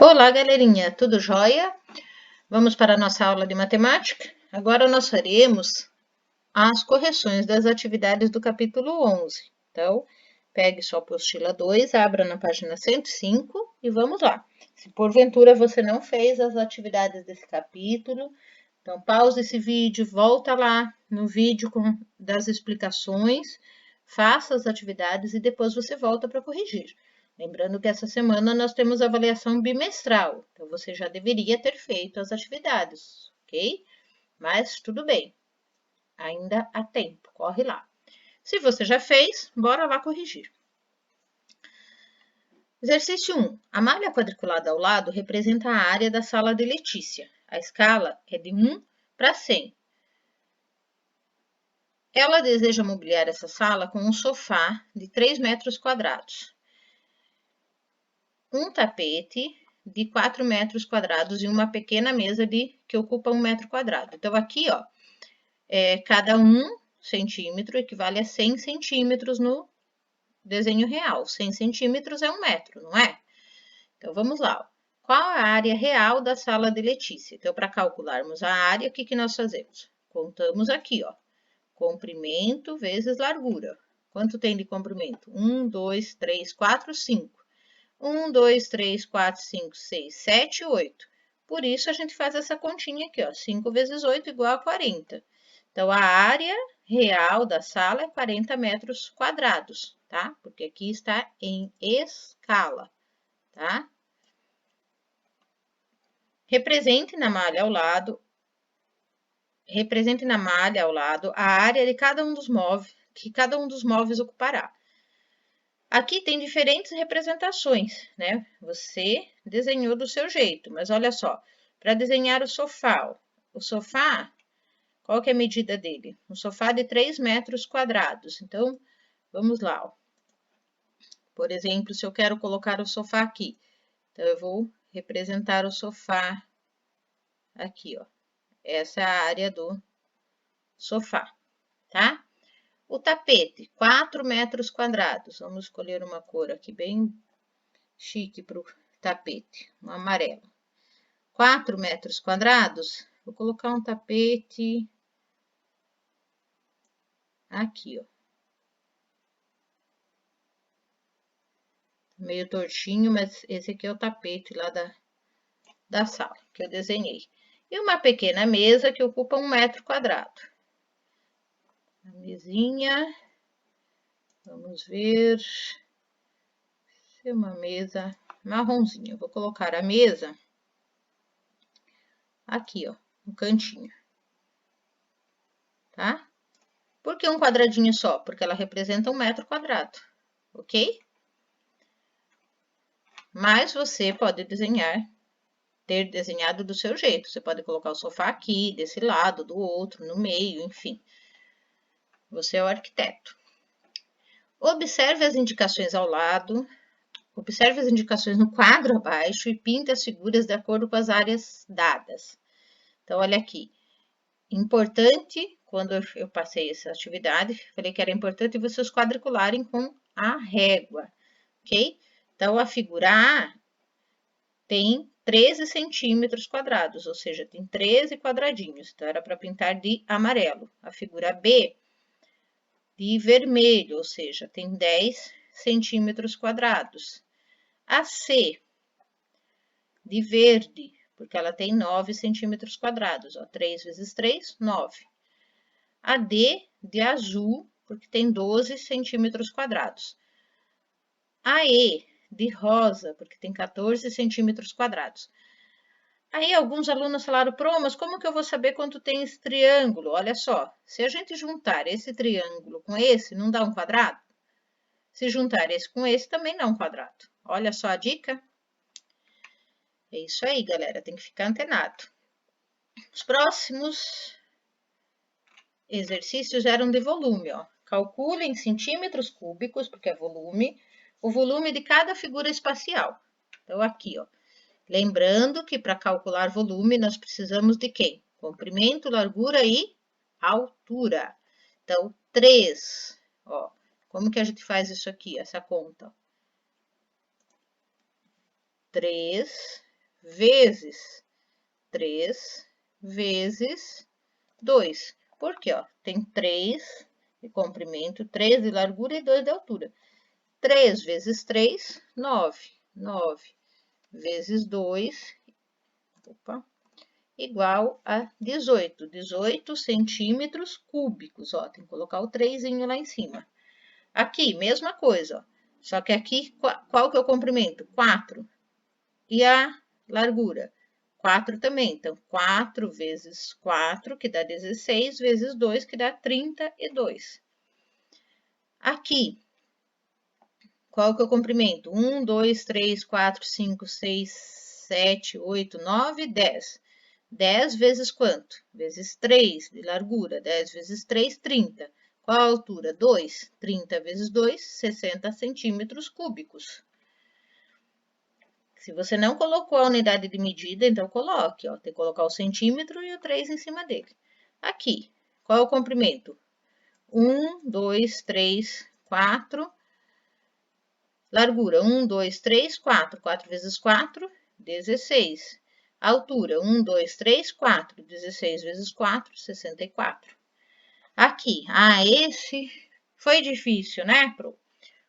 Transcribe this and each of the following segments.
Olá, galerinha, tudo jóia? Vamos para a nossa aula de matemática? Agora nós faremos as correções das atividades do capítulo 11. Então, pegue sua apostila 2, abra na página 105 e vamos lá. Se porventura você não fez as atividades desse capítulo, então pause esse vídeo, volta lá no vídeo das explicações, faça as atividades e depois você volta para corrigir. Lembrando que essa semana nós temos avaliação bimestral, então você já deveria ter feito as atividades, ok? Mas tudo bem, ainda há tempo, corre lá. Se você já fez, bora lá corrigir. Exercício 1. A malha quadriculada ao lado representa a área da sala de Letícia. A escala é de 1 para 100. Ela deseja mobiliar essa sala com um sofá de 3 metros quadrados, um tapete de 4 metros quadrados e uma pequena mesa que ocupa 1 metro quadrado. Então, aqui, ó, cada 1 centímetro equivale a 100 centímetros no desenho real. 100 centímetros é 1 metro, não é? Então, vamos lá. Qual a área real da sala de Letícia? Então, para calcularmos a área, o que nós fazemos? Contamos aqui, ó. Comprimento vezes largura. Quanto tem de comprimento? 1, 2, 3, 4, 5. 1, 2, 3, 4, 5, 6, 7, 8. Por isso, a gente faz essa continha aqui, ó. 5 vezes 8 igual a 40. Então, a área real da sala é 40 metros quadrados, tá? Porque aqui está em escala, tá? Represente na malha ao lado a área de cada um dos móveis, que cada um dos móveis ocupará. Aqui tem diferentes representações, né? Você desenhou do seu jeito, mas olha só, para desenhar o sofá, qual que é a medida dele? Um sofá de 3 metros quadrados. Então, vamos lá. Ó. Por exemplo, se eu quero colocar o sofá aqui, então eu vou representar o sofá aqui, ó. Essa é a área do sofá, tá? O tapete, 4 metros quadrados. Vamos escolher uma cor aqui bem chique para o tapete, um amarelo. 4 metros quadrados, vou colocar um tapete aqui, ó. Meio tortinho, mas esse aqui é o tapete lá da sala que eu desenhei. E uma pequena mesa que ocupa 1 metro quadrado. A mesinha, vamos ver, se é uma mesa marronzinha. Eu vou colocar a mesa aqui, ó, no cantinho, tá? Por que um quadradinho só? Porque ela representa 1 metro quadrado, ok? Mas você pode ter desenhado do seu jeito. Você pode colocar o sofá aqui, desse lado, do outro, no meio, enfim. Você é o arquiteto. Observe as indicações ao lado, observe as indicações no quadro abaixo e pinte as figuras de acordo com as áreas dadas. Então, olha aqui. Importante, quando eu passei essa atividade, falei que era importante vocês quadricularem com a régua, ok? Então, a figura A tem 13 centímetros quadrados, ou seja, tem 13 quadradinhos. Então, era para pintar de amarelo. A figura B, de vermelho, ou seja, tem 10 centímetros quadrados. A C, de verde, porque ela tem 9 centímetros quadrados. Ó, 3 vezes 3, 9. A D, de azul, porque tem 12 centímetros quadrados. A E, de rosa, porque tem 14 centímetros quadrados. Aí alguns alunos falaram, Pro, mas como que eu vou saber quanto tem esse triângulo? Olha só, se a gente juntar esse triângulo com esse, não dá um quadrado? Se juntar esse com esse, também dá um quadrado. Olha só a dica. É isso aí, galera, tem que ficar antenado. Os próximos exercícios eram de volume, ó. Calcule em centímetros cúbicos, porque é volume, o volume de cada figura espacial. Então, aqui, ó. Lembrando que para calcular volume, nós precisamos de quem? Comprimento, largura e altura. Então, 3, ó. Como que a gente faz isso aqui, essa conta? 3 vezes 3 vezes 2. Por quê? Ó, tem 3 de comprimento, 3 de largura e 2 de altura. 3 vezes 3, 9. 9 vezes 2, opa, igual a 18. 18 centímetros cúbicos. Ó, tem que colocar o 3 lá em cima. Aqui, mesma coisa, ó. Só que aqui, qual que é o comprimento? 4. E a largura? 4 também. Então, 4 vezes 4, que dá 16, vezes 2, que dá 32. Aqui, qual que é o comprimento? 1, 2, 3, 4, 5, 6, 7, 8, 9, 10. 10 vezes quanto? Vezes 3 de largura. 10 vezes 3, 30. Qual a altura? 2. 30 vezes 2, 60 centímetros cúbicos. Se você não colocou a unidade de medida, então coloque, ó. Tem que colocar o centímetro e o 3 em cima dele. Aqui, qual é o comprimento? 1, 2, 3, 4. Largura, 1, 2, 3, 4. 4 vezes 4, 16. Altura, 1, 2, 3, 4. 16 vezes 4, 64. Aqui, esse foi difícil, né, Pro?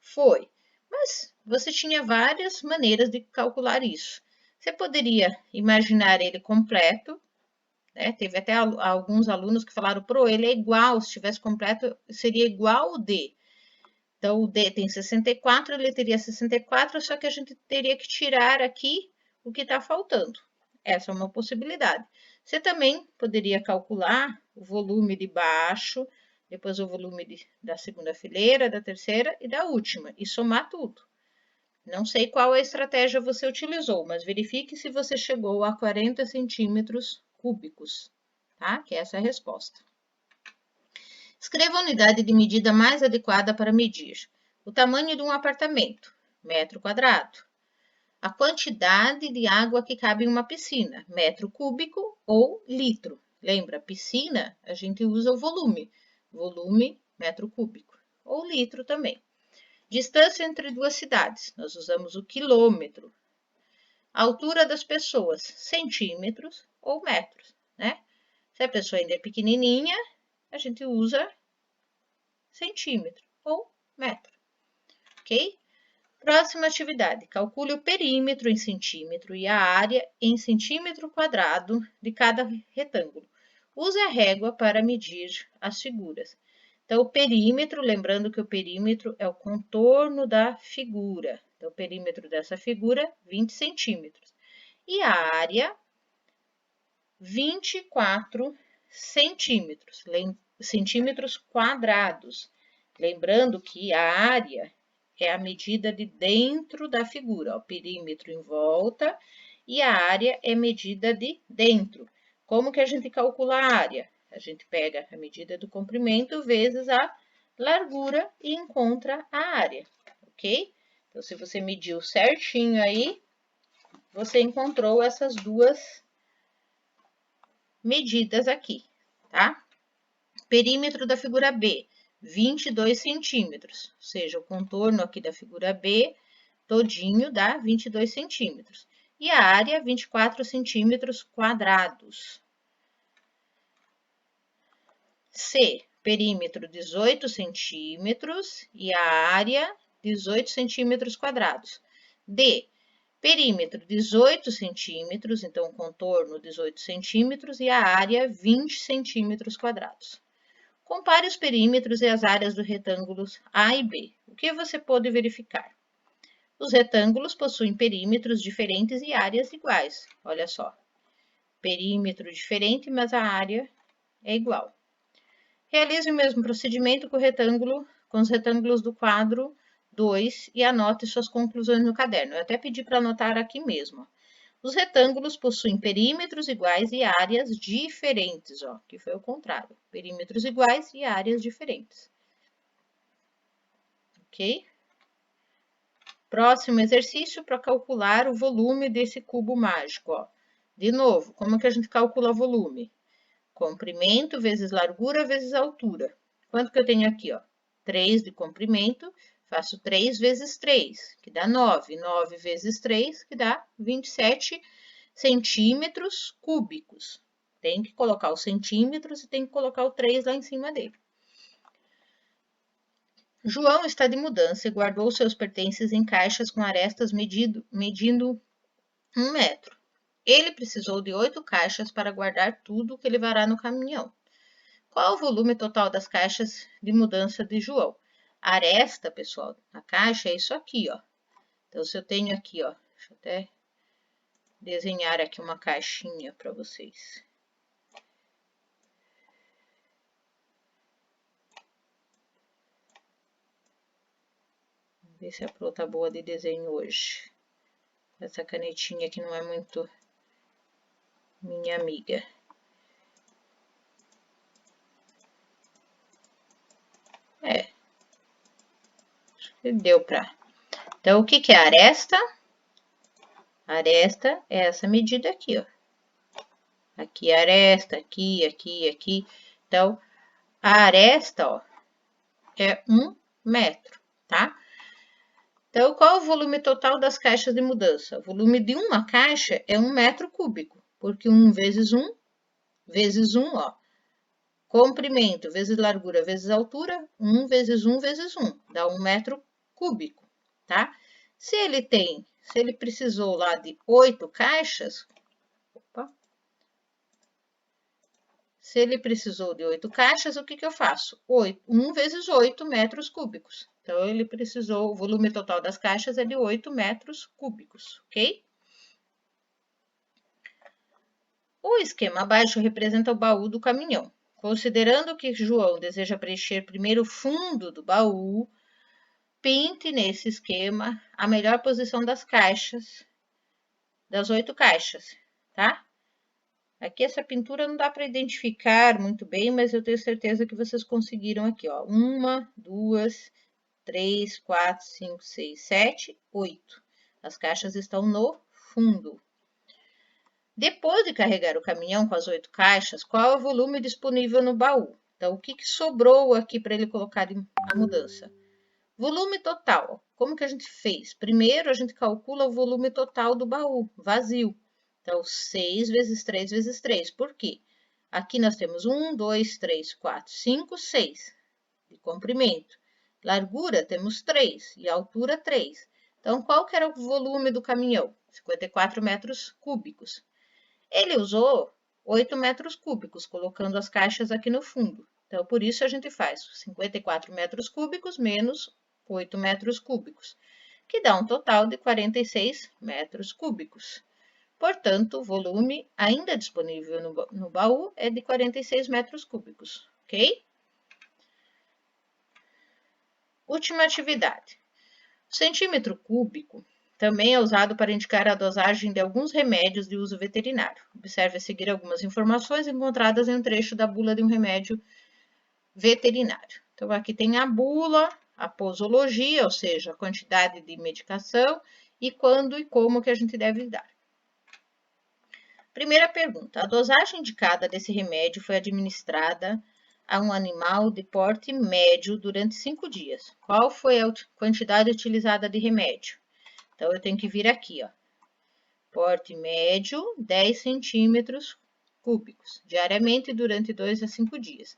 Foi. Mas você tinha várias maneiras de calcular isso. Você poderia imaginar ele completo, né? Teve até alguns alunos que falaram, Pro, ele é igual, se tivesse completo, seria igual ao D. Então, o D tem 64, ele teria 64, só que a gente teria que tirar aqui o que está faltando. Essa é uma possibilidade. Você também poderia calcular o volume de baixo, depois o volume da segunda fileira, da terceira e da última, e somar tudo. Não sei qual a estratégia você utilizou, mas verifique se você chegou a 40 centímetros cúbicos, tá? Que essa é a resposta. Escreva a unidade de medida mais adequada para medir o tamanho de um apartamento, metro quadrado. A quantidade de água que cabe em uma piscina, metro cúbico ou litro. Lembra, piscina, a gente usa o volume. Volume, metro cúbico. Ou litro também. Distância entre duas cidades, nós usamos o quilômetro. A altura das pessoas, centímetros ou metros, né? Se a pessoa ainda é pequenininha, a gente usa centímetro ou metro, ok? Próxima atividade, calcule o perímetro em centímetro e a área em centímetro quadrado de cada retângulo. Use a régua para medir as figuras. Então, o perímetro, lembrando que o perímetro é o contorno da figura. Então, o perímetro dessa figura, 20 centímetros. E a área, 24 centímetros, centímetros quadrados. Lembrando que a área é a medida de dentro da figura, ó, perímetro em volta e a área é medida de dentro. Como que a gente calcula a área? A gente pega a medida do comprimento vezes a largura e encontra a área, ok? Então, se você mediu certinho aí, você encontrou essas duas medidas aqui, tá? Perímetro da figura B, 22 centímetros, ou seja, o contorno aqui da figura B todinho dá 22 centímetros. E a área, 24 centímetros quadrados. C, perímetro 18 centímetros e a área 18 centímetros quadrados. D, perímetro 18 centímetros, então contorno 18 centímetros e a área 20 centímetros quadrados. Compare os perímetros e as áreas dos retângulos A e B. O que você pode verificar? Os retângulos possuem perímetros diferentes e áreas iguais. Olha só, perímetro diferente, mas a área é igual. Realize o mesmo procedimento com os retângulos do quadro 2 e anote suas conclusões no caderno. Eu até pedi para anotar aqui mesmo. Os retângulos possuem perímetros iguais e áreas diferentes, ó, que foi o contrário. Perímetros iguais e áreas diferentes. Ok? Próximo exercício para calcular o volume desse cubo mágico, ó. De novo, como que a gente calcula volume? Comprimento vezes largura vezes altura. Quanto que eu tenho aqui, ó? 3 de comprimento, faço 3 vezes 3, que dá 9. 9 vezes 3, que dá 27 centímetros cúbicos. Tem que colocar os centímetros e tem que colocar o 3 lá em cima dele. João está de mudança e guardou seus pertences em caixas com arestas medindo 1 metro. Ele precisou de 8 caixas para guardar tudo que levará no caminhão. Qual o volume total das caixas de mudança de João? A aresta, pessoal, a caixa é isso aqui, ó. Então, se eu tenho aqui, ó, deixa eu até desenhar aqui uma caixinha para vocês. Vamos ver se a Pro tá boa de desenho hoje. Essa canetinha aqui não é muito minha amiga. Acho que deu pra. Então, o que que é a aresta? A aresta é essa medida aqui, ó. Aqui a aresta, aqui, aqui, aqui. Então, a aresta, ó, é 1 metro, tá? Então, qual o volume total das caixas de mudança? O volume de uma caixa é 1 metro cúbico, porque 1 vezes 1, ó. Comprimento vezes largura vezes altura, 1 vezes 1 vezes 1, dá 1 metro cúbico, tá? Se ele precisou lá de 8 caixas, se ele precisou de 8 caixas, o que que eu faço? 1 vezes 8 metros cúbicos. Então, ele precisou, o volume total das caixas é de 8 metros cúbicos, ok? O esquema abaixo representa o baú do caminhão. Considerando que João deseja preencher primeiro o fundo do baú, pinte nesse esquema a melhor posição das caixas, das 8 caixas, tá? Aqui essa pintura não dá para identificar muito bem, mas eu tenho certeza que vocês conseguiram aqui, ó. 1, 2, 3, 4, 5, 6, 7, 8. As caixas estão no fundo. Depois de carregar o caminhão com as 8 caixas, qual é o volume disponível no baú? Então, o que sobrou aqui para ele colocar a mudança? Volume total. Como que a gente fez? Primeiro, a gente calcula o volume total do baú, vazio. Então, 6 vezes 3 vezes 3. Por quê? Aqui nós temos 1, 2, 3, 4, 5, 6 de comprimento. Largura temos 3 e altura 3. Então, qual que era o volume do caminhão? 54 metros cúbicos. Ele usou 8 metros cúbicos, colocando as caixas aqui no fundo. Então, por isso a gente faz 54 metros cúbicos menos 8 metros cúbicos, que dá um total de 46 metros cúbicos. Portanto, o volume ainda disponível no baú é de 46 metros cúbicos, ok? Última atividade. O centímetro cúbico também é usado para indicar a dosagem de alguns remédios de uso veterinário. Observe a seguir algumas informações encontradas em um trecho da bula de um remédio veterinário. Então, aqui tem a bula, a posologia, ou seja, a quantidade de medicação e quando e como que a gente deve dar. Primeira pergunta: a dosagem indicada desse remédio foi administrada a um animal de porte médio durante 5 dias. Qual foi a quantidade utilizada de remédio? Então, eu tenho que vir aqui, ó. Porte médio, 10 centímetros cúbicos, diariamente durante 2 a 5 dias.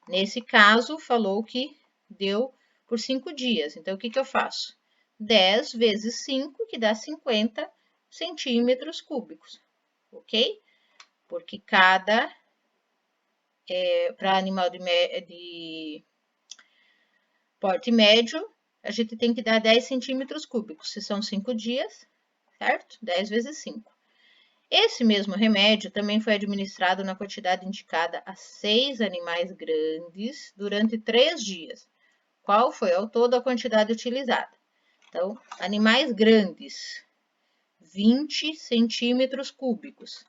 Nesse caso, falou que deu por 5 dias. Então, o que que eu faço? 10 vezes 5, que dá 50 centímetros cúbicos, ok? Porque cada, para animal de porte médio, a gente tem que dar 10 centímetros cúbicos, se são 5 dias, certo? 10 vezes 5. Esse mesmo remédio também foi administrado na quantidade indicada a 6 animais grandes durante 3 dias. Qual foi ao todo a quantidade utilizada? Então, animais grandes, 20 centímetros cúbicos.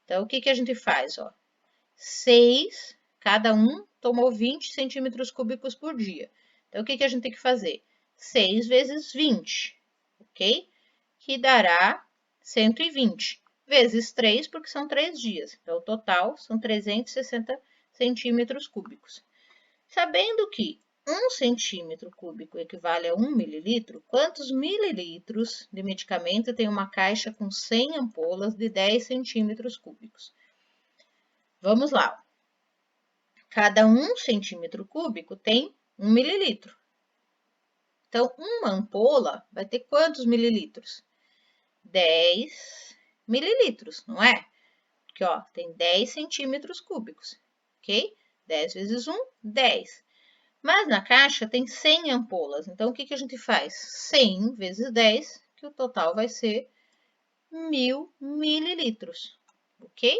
Então, o que que a gente faz? Ó? 6, cada um tomou 20 centímetros cúbicos por dia. Então, o que que a gente tem que fazer? 6 vezes 20, ok? Que dará 120, vezes 3, porque são 3 dias. Então, o total são 360 centímetros cúbicos. Sabendo que 1 centímetro cúbico equivale a 1 mililitro, quantos mililitros de medicamento tem uma caixa com 100 ampolas de 10 centímetros cúbicos? Vamos lá. Cada 1 centímetro cúbico tem 1 mililitro. Então, uma ampola vai ter quantos mililitros? 10 mililitros, não é? Porque, ó, tem 10 centímetros cúbicos, ok? 10 vezes 1, 10. Mas na caixa tem 100 ampolas, então o que a gente faz? 100 vezes 10, que o total vai ser 1000 mililitros, ok?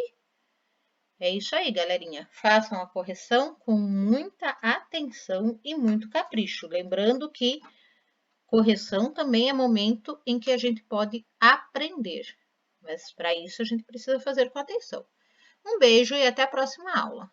É isso aí, galerinha. Façam a correção com muita atenção e muito capricho. Lembrando que correção também é momento em que a gente pode aprender, mas para isso a gente precisa fazer com atenção. Um beijo e até a próxima aula.